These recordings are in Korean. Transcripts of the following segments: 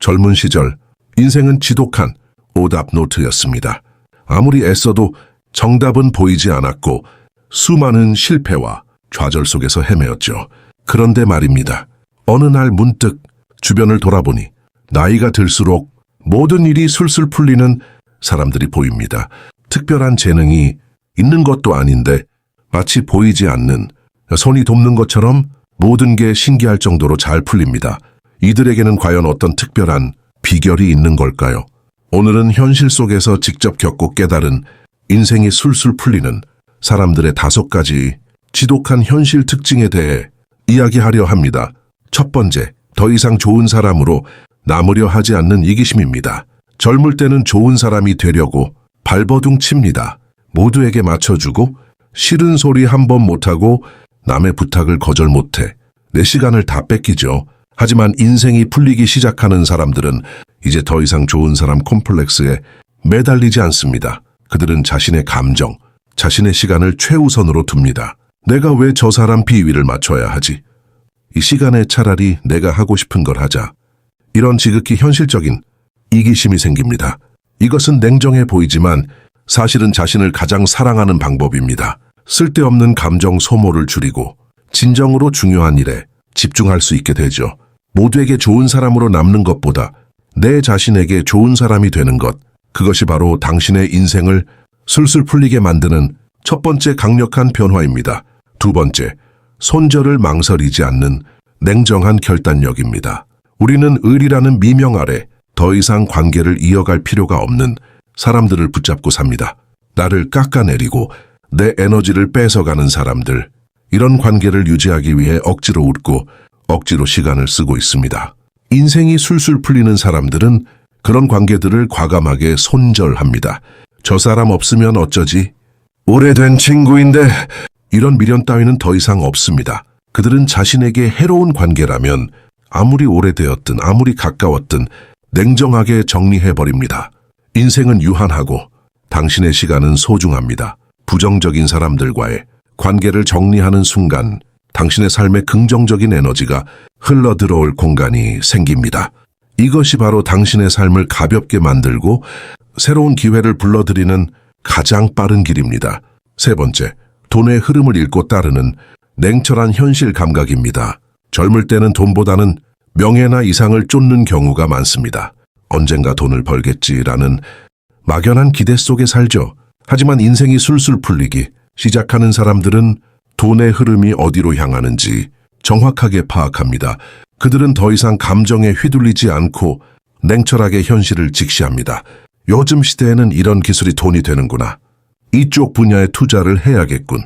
젊은 시절 인생은 지독한 오답 노트였습니다. 아무리 애써도 정답은 보이지 않았고 수많은 실패와 좌절 속에서 헤매었죠. 그런데 말입니다. 어느 날 문득 주변을 돌아보니 나이가 들수록 모든 일이 술술 풀리는 사람들이 보입니다. 특별한 재능이 있는 것도 아닌데 마치 보이지 않는 손이 돕는 것처럼 모든 게 신기할 정도로 잘 풀립니다. 이들에게는 과연 어떤 특별한 비결이 있는 걸까요? 오늘은 현실 속에서 직접 겪고 깨달은 인생이 술술 풀리는 사람들의 5가지 지독한 현실 특징에 대해 이야기하려 합니다. 첫 번째, 더 이상 좋은 사람으로 남으려 하지 않는 이기심입니다. 젊을 때는 좋은 사람이 되려고 발버둥 칩니다. 모두에게 맞춰주고 싫은 소리 한 번 못하고 남의 부탁을 거절 못해 내 시간을 다 뺏기죠. 하지만 인생이 풀리기 시작하는 사람들은 이제 더 이상 좋은 사람 콤플렉스에 매달리지 않습니다. 그들은 자신의 감정, 자신의 시간을 최우선으로 둡니다. 내가 왜 저 사람 비위를 맞춰야 하지? 이 시간에 차라리 내가 하고 싶은 걸 하자. 이런 지극히 현실적인 이기심이 생깁니다. 이것은 냉정해 보이지만 사실은 자신을 가장 사랑하는 방법입니다. 쓸데없는 감정 소모를 줄이고 진정으로 중요한 일에 집중할 수 있게 되죠. 모두에게 좋은 사람으로 남는 것보다 내 자신에게 좋은 사람이 되는 것, 그것이 바로 당신의 인생을 술술 풀리게 만드는 첫 번째 강력한 변화입니다. 두 번째, 손절을 망설이지 않는 냉정한 결단력입니다. 우리는 의리라는 미명 아래 더 이상 관계를 이어갈 필요가 없는 사람들을 붙잡고 삽니다. 나를 깎아내리고 내 에너지를 뺏어가는 사람들, 이런 관계를 유지하기 위해 억지로 웃고 억지로 시간을 쓰고 있습니다. 인생이 술술 풀리는 사람들은 그런 관계들을 과감하게 손절합니다. 저 사람 없으면 어쩌지? 오래된 친구인데 이런 미련 따위는 더 이상 없습니다. 그들은 자신에게 해로운 관계라면 아무리 오래되었든 아무리 가까웠든 냉정하게 정리해버립니다. 인생은 유한하고 당신의 시간은 소중합니다. 부정적인 사람들과의 관계를 정리하는 순간 당신의 삶에 긍정적인 에너지가 흘러들어올 공간이 생깁니다. 이것이 바로 당신의 삶을 가볍게 만들고 새로운 기회를 불러들이는 가장 빠른 길입니다. 세 번째, 돈의 흐름을 읽고 따르는 냉철한 현실 감각입니다. 젊을 때는 돈보다는 명예나 이상을 쫓는 경우가 많습니다. 언젠가 돈을 벌겠지라는 막연한 기대 속에 살죠. 하지만 인생이 술술 풀리기 시작하는 사람들은 돈의 흐름이 어디로 향하는지 정확하게 파악합니다. 그들은 더 이상 감정에 휘둘리지 않고 냉철하게 현실을 직시합니다. 요즘 시대에는 이런 기술이 돈이 되는구나. 이쪽 분야에 투자를 해야겠군.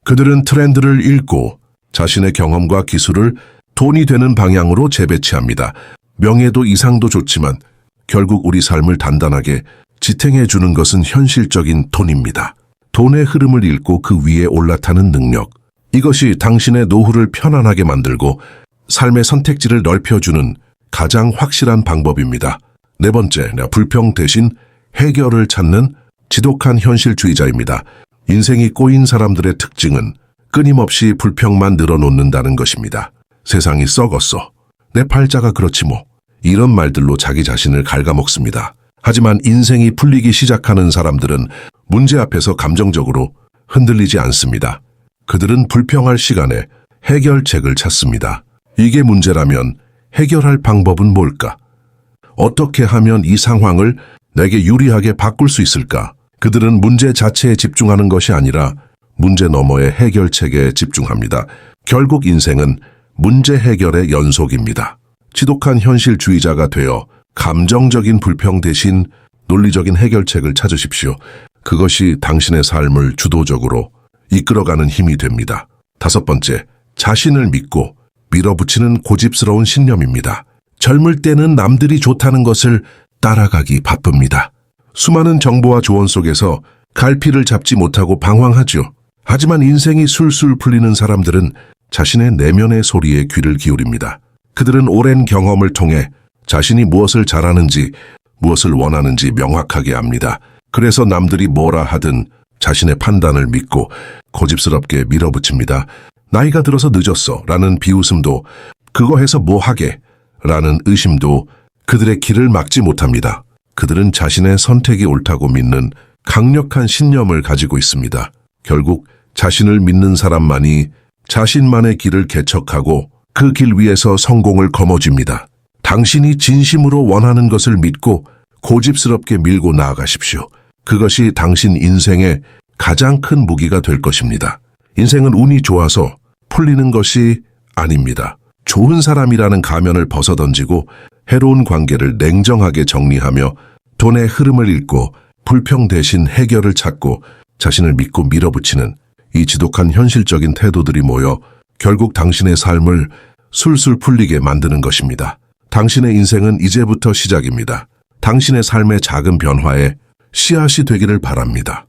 그들은 트렌드를 읽고 자신의 경험과 기술을 돈이 되는 방향으로 재배치합니다. 명예도 이상도 좋지만 결국 우리 삶을 단단하게 지탱해 주는 것은 현실적인 돈입니다. 돈의 흐름을 읽고 그 위에 올라타는 능력. 이것이 당신의 노후를 편안하게 만들고 삶의 선택지를 넓혀주는 가장 확실한 방법입니다. 네 번째, 불평 대신 해결을 찾는 지독한 현실주의자입니다. 인생이 꼬인 사람들의 특징은 끊임없이 불평만 늘어놓는다는 것입니다. 세상이 썩었어. 내 팔자가 그렇지 뭐. 이런 말들로 자기 자신을 갉아먹습니다. 하지만 인생이 풀리기 시작하는 사람들은 문제 앞에서 감정적으로 흔들리지 않습니다. 그들은 불평할 시간에 해결책을 찾습니다. 이게 문제라면 해결할 방법은 뭘까? 어떻게 하면 이 상황을 내게 유리하게 바꿀 수 있을까? 그들은 문제 자체에 집중하는 것이 아니라 문제 너머의 해결책에 집중합니다. 결국 인생은 문제 해결의 연속입니다. 지독한 현실주의자가 되어 감정적인 불평 대신 논리적인 해결책을 찾으십시오. 그것이 당신의 삶을 주도적으로 이끌어가는 힘이 됩니다. 다섯 번째, 자신을 믿고 밀어붙이는 고집스러운 신념입니다. 젊을 때는 남들이 좋다는 것을 따라가기 바쁩니다. 수많은 정보와 조언 속에서 갈피를 잡지 못하고 방황하죠. 하지만 인생이 술술 풀리는 사람들은 자신의 내면의 소리에 귀를 기울입니다. 그들은 오랜 경험을 통해 자신이 무엇을 잘하는지, 무엇을 원하는지 명확하게 압니다. 그래서 남들이 뭐라 하든 자신의 판단을 믿고 고집스럽게 밀어붙입니다. 나이가 들어서 늦었어 라는 비웃음도, 그거 해서 뭐 하게 라는 의심도 그들의 길을 막지 못합니다. 그들은 자신의 선택이 옳다고 믿는 강력한 신념을 가지고 있습니다. 결국 자신을 믿는 사람만이 자신만의 길을 개척하고 그 길 위에서 성공을 거머쥡니다. 당신이 진심으로 원하는 것을 믿고 고집스럽게 밀고 나아가십시오. 그것이 당신 인생의 가장 큰 무기가 될 것입니다. 인생은 운이 좋아서 풀리는 것이 아닙니다. 좋은 사람이라는 가면을 벗어던지고 해로운 관계를 냉정하게 정리하며 돈의 흐름을 읽고 불평 대신 해결을 찾고 자신을 믿고 밀어붙이는 이 지독한 현실적인 태도들이 모여 결국 당신의 삶을 술술 풀리게 만드는 것입니다. 당신의 인생은 이제부터 시작입니다. 당신의 삶의 작은 변화에 씨앗이 되기를 바랍니다.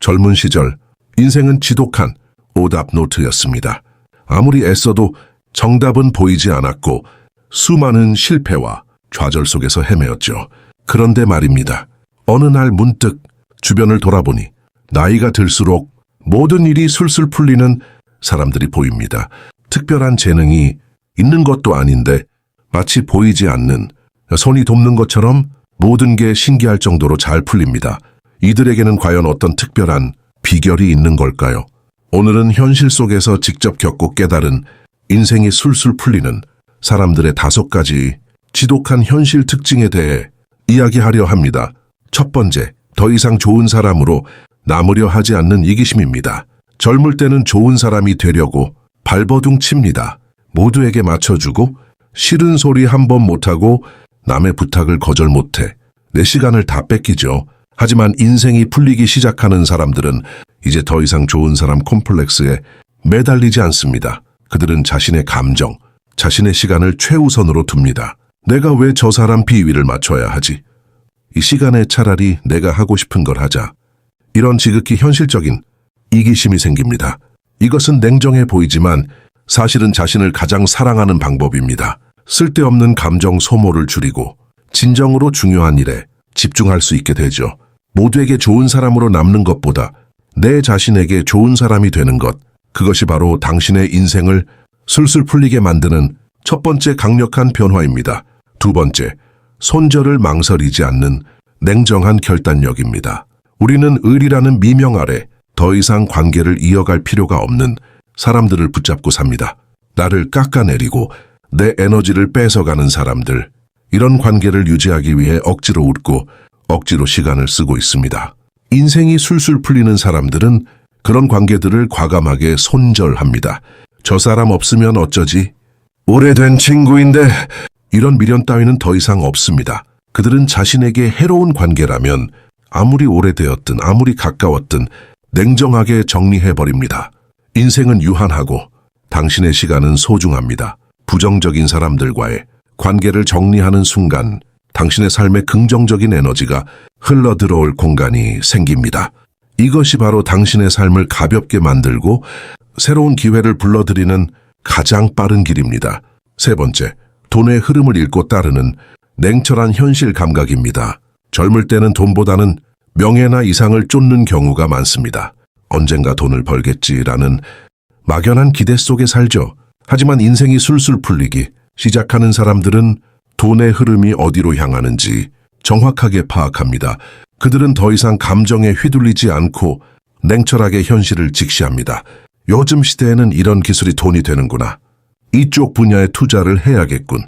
젊은 시절 인생은 지독한 오답 노트였습니다. 아무리 애써도 정답은 보이지 않았고 수많은 실패와 좌절 속에서 헤매었죠. 그런데 말입니다. 어느 날 문득 주변을 돌아보니 나이가 들수록 모든 일이 술술 풀리는 사람들이 보입니다. 특별한 재능이 있는 것도 아닌데 마치 보이지 않는 손이 돕는 것처럼 모든 게 신기할 정도로 잘 풀립니다. 이들에게는 과연 어떤 특별한 비결이 있는 걸까요? 오늘은 현실 속에서 직접 겪고 깨달은 인생이 술술 풀리는 사람들의 5가지 지독한 현실 특징에 대해 이야기하려 합니다. 첫 번째, 더 이상 좋은 사람으로 남으려 하지 않는 이기심입니다. 젊을 때는 좋은 사람이 되려고 발버둥 칩니다. 모두에게 맞춰주고 싫은 소리 한 번 못하고 남의 부탁을 거절 못해 내 시간을 다 뺏기죠. 하지만 인생이 풀리기 시작하는 사람들은 이제 더 이상 좋은 사람 콤플렉스에 매달리지 않습니다. 그들은 자신의 감정, 자신의 시간을 최우선으로 둡니다. 내가 왜 저 사람 비위를 맞춰야 하지? 이 시간에 차라리 내가 하고 싶은 걸 하자. 이런 지극히 현실적인 이기심이 생깁니다. 이것은 냉정해 보이지만 사실은 자신을 가장 사랑하는 방법입니다. 쓸데없는 감정 소모를 줄이고 진정으로 중요한 일에 집중할 수 있게 되죠. 모두에게 좋은 사람으로 남는 것보다 내 자신에게 좋은 사람이 되는 것, 그것이 바로 당신의 인생을 술술 풀리게 만드는 첫 번째 강력한 변화입니다. 두 번째, 손절을 망설이지 않는 냉정한 결단력입니다. 우리는 의리라는 미명 아래 더 이상 관계를 이어갈 필요가 없는 사람들을 붙잡고 삽니다. 나를 깎아내리고 내 에너지를 뺏어가는 사람들, 이런 관계를 유지하기 위해 억지로 웃고 억지로 시간을 쓰고 있습니다. 인생이 술술 풀리는 사람들은 그런 관계들을 과감하게 손절합니다. 저 사람 없으면 어쩌지? 오래된 친구인데 이런 미련 따위는 더 이상 없습니다. 그들은 자신에게 해로운 관계라면 아무리 오래되었든 아무리 가까웠든 냉정하게 정리해버립니다. 인생은 유한하고 당신의 시간은 소중합니다. 부정적인 사람들과의 관계를 정리하는 순간 당신의 삶에 긍정적인 에너지가 흘러들어올 공간이 생깁니다. 이것이 바로 당신의 삶을 가볍게 만들고 새로운 기회를 불러들이는 가장 빠른 길입니다. 세 번째, 돈의 흐름을 읽고 따르는 냉철한 현실 감각입니다. 젊을 때는 돈보다는 명예나 이상을 쫓는 경우가 많습니다. 언젠가 돈을 벌겠지라는 막연한 기대 속에 살죠. 하지만 인생이 술술 풀리기 시작하는 사람들은 돈의 흐름이 어디로 향하는지 정확하게 파악합니다. 그들은 더 이상 감정에 휘둘리지 않고 냉철하게 현실을 직시합니다. 요즘 시대에는 이런 기술이 돈이 되는구나. 이쪽 분야에 투자를 해야겠군.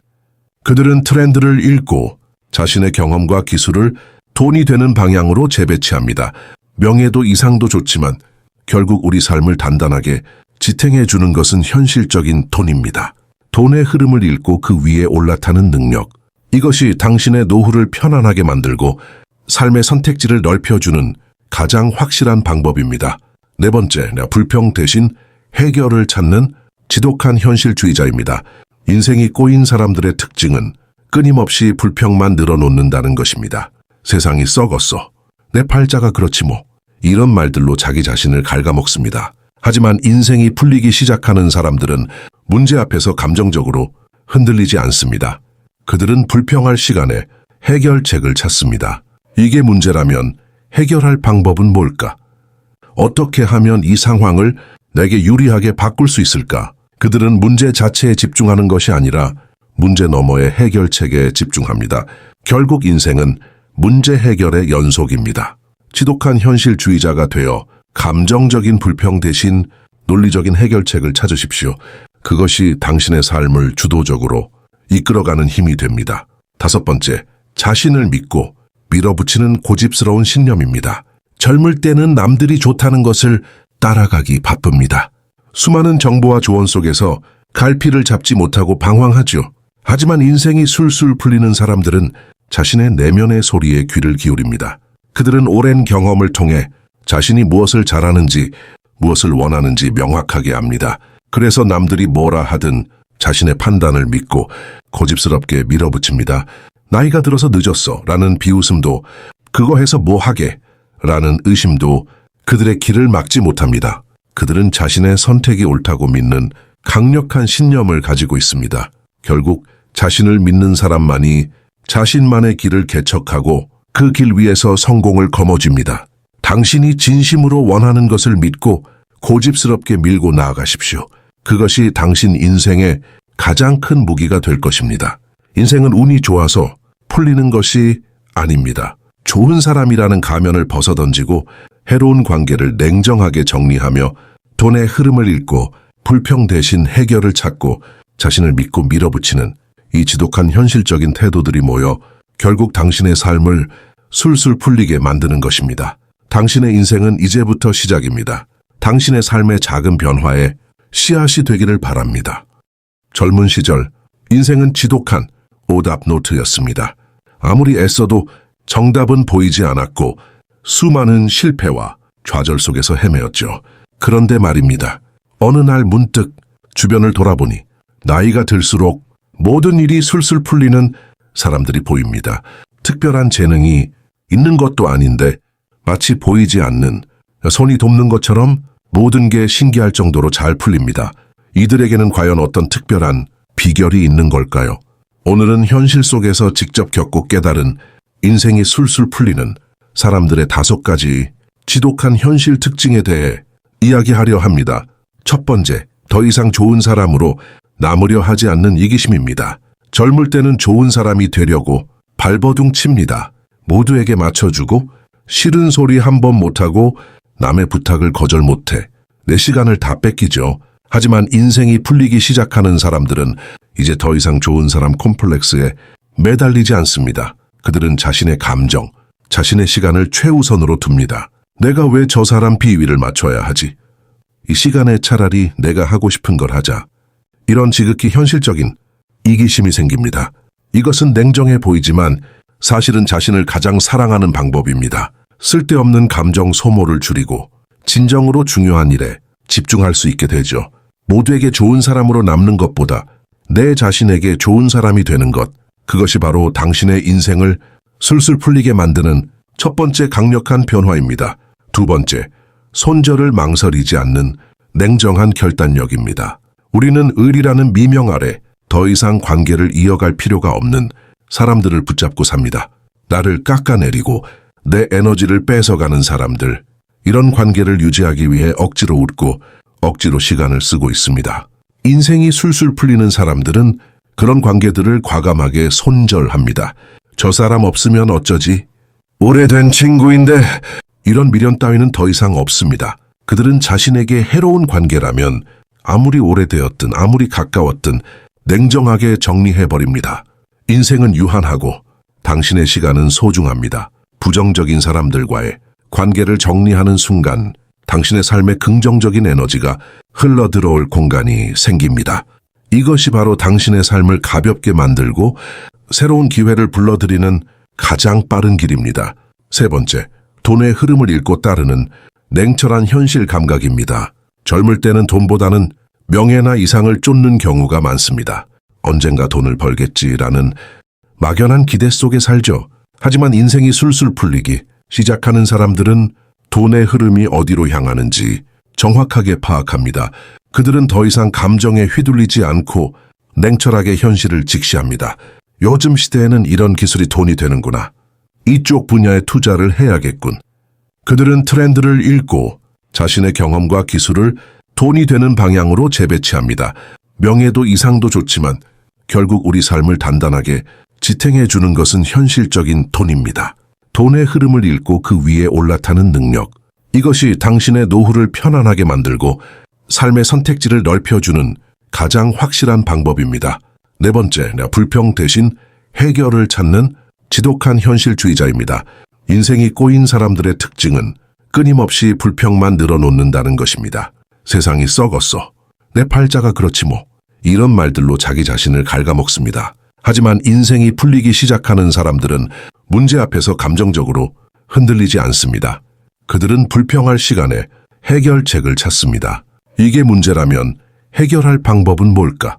그들은 트렌드를 읽고 자신의 경험과 기술을 돈이 되는 방향으로 재배치합니다. 명예도 이상도 좋지만 결국 우리 삶을 단단하게 지탱해 주는 것은 현실적인 돈입니다. 돈의 흐름을 읽고 그 위에 올라타는 능력. 이것이 당신의 노후를 편안하게 만들고 삶의 선택지를 넓혀주는 가장 확실한 방법입니다. 네 번째, 불평 대신 해결을 찾는 지독한 현실주의자입니다. 인생이 꼬인 사람들의 특징은 끊임없이 불평만 늘어놓는다는 것입니다. 세상이 썩었어. 내 팔자가 그렇지 뭐. 이런 말들로 자기 자신을 갉아먹습니다. 하지만 인생이 풀리기 시작하는 사람들은 문제 앞에서 감정적으로 흔들리지 않습니다. 그들은 불평할 시간에 해결책을 찾습니다. 이게 문제라면 해결할 방법은 뭘까? 어떻게 하면 이 상황을 내게 유리하게 바꿀 수 있을까? 그들은 문제 자체에 집중하는 것이 아니라 문제 너머의 해결책에 집중합니다. 결국 인생은 문제 해결의 연속입니다. 지독한 현실주의자가 되어 감정적인 불평 대신 논리적인 해결책을 찾으십시오. 그것이 당신의 삶을 주도적으로 이끌어가는 힘이 됩니다. 5번째, 자신을 믿고 밀어붙이는 고집스러운 신념입니다. 젊을 때는 남들이 좋다는 것을 따라가기 바쁩니다. 수많은 정보와 조언 속에서 갈피를 잡지 못하고 방황하죠. 하지만 인생이 술술 풀리는 사람들은 자신의 내면의 소리에 귀를 기울입니다. 그들은 오랜 경험을 통해 자신이 무엇을 잘하는지, 무엇을 원하는지 명확하게 압니다. 그래서 남들이 뭐라 하든 자신의 판단을 믿고 고집스럽게 밀어붙입니다. 나이가 들어서 늦었어 라는 비웃음도, 그거 해서 뭐 하게 라는 의심도 그들의 길을 막지 못합니다. 그들은 자신의 선택이 옳다고 믿는 강력한 신념을 가지고 있습니다. 결국 자신을 믿는 사람만이 자신만의 길을 개척하고 그 길 위에서 성공을 거머쥡니다. 당신이 진심으로 원하는 것을 믿고 고집스럽게 밀고 나아가십시오. 그것이 당신 인생의 가장 큰 무기가 될 것입니다. 인생은 운이 좋아서 풀리는 것이 아닙니다. 좋은 사람이라는 가면을 벗어던지고 해로운 관계를 냉정하게 정리하며 돈의 흐름을 읽고 불평 대신 해결을 찾고 자신을 믿고 밀어붙이는 이 지독한 현실적인 태도들이 모여 결국 당신의 삶을 술술 풀리게 만드는 것입니다. 당신의 인생은 이제부터 시작입니다. 당신의 삶의 작은 변화에 씨앗이 되기를 바랍니다. 젊은 시절 인생은 지독한 오답 노트였습니다. 아무리 애써도 정답은 보이지 않았고 수많은 실패와 좌절 속에서 헤매었죠. 그런데 말입니다. 어느 날 문득 주변을 돌아보니 나이가 들수록 모든 일이 술술 풀리는 사람들이 보입니다. 특별한 재능이 있는 것도 아닌데 마치 보이지 않는 손이 돕는 것처럼 모든 게 신기할 정도로 잘 풀립니다. 이들에게는 과연 어떤 특별한 비결이 있는 걸까요? 오늘은 현실 속에서 직접 겪고 깨달은 인생이 술술 풀리는 사람들의 5가지 지독한 현실 특징에 대해 이야기하려 합니다. 첫 번째, 더 이상 좋은 사람으로 남으려 하지 않는 이기심입니다. 젊을 때는 좋은 사람이 되려고 발버둥 칩니다. 모두에게 맞춰주고 싫은 소리 한 번 못하고 남의 부탁을 거절 못해 내 시간을 다 뺏기죠. 하지만 인생이 풀리기 시작하는 사람들은 이제 더 이상 좋은 사람 콤플렉스에 매달리지 않습니다. 그들은 자신의 감정, 자신의 시간을 최우선으로 둡니다. 내가 왜 저 사람 비위를 맞춰야 하지? 이 시간에 차라리 내가 하고 싶은 걸 하자. 이런 지극히 현실적인 이기심이 생깁니다. 이것은 냉정해 보이지만 사실은 자신을 가장 사랑하는 방법입니다. 쓸데없는 감정 소모를 줄이고 진정으로 중요한 일에 집중할 수 있게 되죠. 모두에게 좋은 사람으로 남는 것보다 내 자신에게 좋은 사람이 되는 것, 그것이 바로 당신의 인생을 술술 풀리게 만드는 첫 번째 강력한 변화입니다. 두 번째, 손절을 망설이지 않는 냉정한 결단력입니다. 우리는 의리라는 미명 아래 더 이상 관계를 이어갈 필요가 없는 사람들을 붙잡고 삽니다. 나를 깎아내리고 내 에너지를 뺏어가는 사람들, 이런 관계를 유지하기 위해 억지로 웃고 억지로 시간을 쓰고 있습니다. 인생이 술술 풀리는 사람들은 그런 관계들을 과감하게 손절합니다. 저 사람 없으면 어쩌지? 오래된 친구인데 이런 미련 따위는 더 이상 없습니다. 그들은 자신에게 해로운 관계라면 아무리 오래되었든 아무리 가까웠든 냉정하게 정리해버립니다. 인생은 유한하고 당신의 시간은 소중합니다. 부정적인 사람들과의 관계를 정리하는 순간 당신의 삶에 긍정적인 에너지가 흘러들어올 공간이 생깁니다. 이것이 바로 당신의 삶을 가볍게 만들고 새로운 기회를 불러들이는 가장 빠른 길입니다. 세 번째, 돈의 흐름을 읽고 따르는 냉철한 현실 감각입니다. 젊을 때는 돈보다는 명예나 이상을 쫓는 경우가 많습니다. 언젠가 돈을 벌겠지라는 막연한 기대 속에 살죠. 하지만 인생이 술술 풀리기 시작하는 사람들은 돈의 흐름이 어디로 향하는지 정확하게 파악합니다. 그들은 더 이상 감정에 휘둘리지 않고 냉철하게 현실을 직시합니다. 요즘 시대에는 이런 기술이 돈이 되는구나. 이쪽 분야에 투자를 해야겠군. 그들은 트렌드를 읽고 자신의 경험과 기술을 돈이 되는 방향으로 재배치합니다. 명예도 이상도 좋지만 결국 우리 삶을 단단하게 지탱해 주는 것은 현실적인 돈입니다. 돈의 흐름을 읽고 그 위에 올라타는 능력. 이것이 당신의 노후를 편안하게 만들고 삶의 선택지를 넓혀주는 가장 확실한 방법입니다. 네 번째, 불평 대신 해결을 찾는 지독한 현실주의자입니다. 인생이 꼬인 사람들의 특징은 끊임없이 불평만 늘어놓는다는 것입니다. 세상이 썩었어. 내 팔자가 그렇지 뭐. 이런 말들로 자기 자신을 갉아먹습니다. 하지만 인생이 풀리기 시작하는 사람들은 문제 앞에서 감정적으로 흔들리지 않습니다. 그들은 불평할 시간에 해결책을 찾습니다. 이게 문제라면 해결할 방법은 뭘까?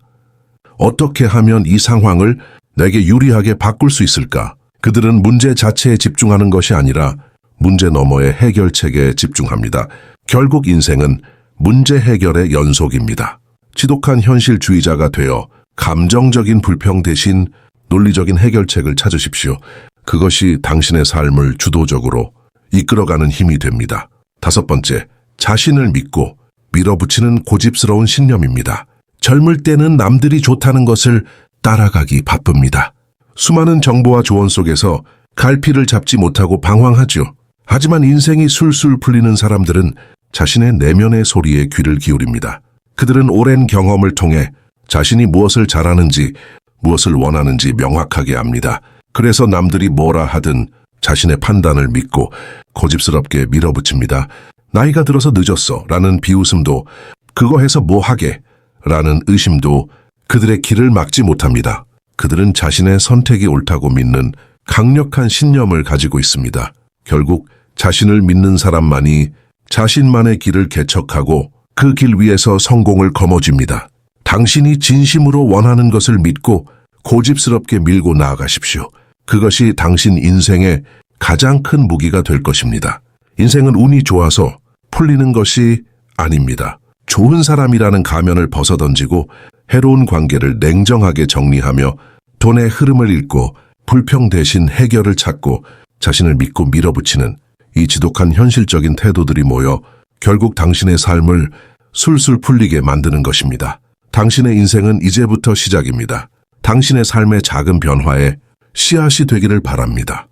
어떻게 하면 이 상황을 내게 유리하게 바꿀 수 있을까? 그들은 문제 자체에 집중하는 것이 아니라 문제 너머의 해결책에 집중합니다. 결국 인생은 문제 해결의 연속입니다. 지독한 현실주의자가 되어 감정적인 불평 대신 논리적인 해결책을 찾으십시오. 그것이 당신의 삶을 주도적으로 이끌어가는 힘이 됩니다. 다섯 번째, 자신을 믿고 밀어붙이는 고집스러운 신념입니다. 젊을 때는 남들이 좋다는 것을 따라가기 바쁩니다. 수많은 정보와 조언 속에서 갈피를 잡지 못하고 방황하죠. 하지만 인생이 술술 풀리는 사람들은 자신의 내면의 소리에 귀를 기울입니다. 그들은 오랜 경험을 통해 자신이 무엇을 잘하는지, 무엇을 원하는지 명확하게 압니다. 그래서 남들이 뭐라 하든 자신의 판단을 믿고 고집스럽게 밀어붙입니다. 나이가 들어서 늦었어 라는 비웃음도, 그거 해서 뭐 하게 라는 의심도 그들의 길을 막지 못합니다. 그들은 자신의 선택이 옳다고 믿는 강력한 신념을 가지고 있습니다. 결국 자신을 믿는 사람만이 자신만의 길을 개척하고 그 길 위에서 성공을 거머쥡니다. 당신이 진심으로 원하는 것을 믿고 고집스럽게 밀고 나아가십시오. 그것이 당신 인생의 가장 큰 무기가 될 것입니다. 인생은 운이 좋아서 풀리는 것이 아닙니다. 좋은 사람이라는 가면을 벗어던지고 해로운 관계를 냉정하게 정리하며 돈의 흐름을 읽고 불평 대신 해결을 찾고 자신을 믿고 밀어붙이는 이 지독한 현실적인 태도들이 모여 결국 당신의 삶을 술술 풀리게 만드는 것입니다. 당신의 인생은 이제부터 시작입니다. 당신의 삶의 작은 변화에 씨앗이 되기를 바랍니다.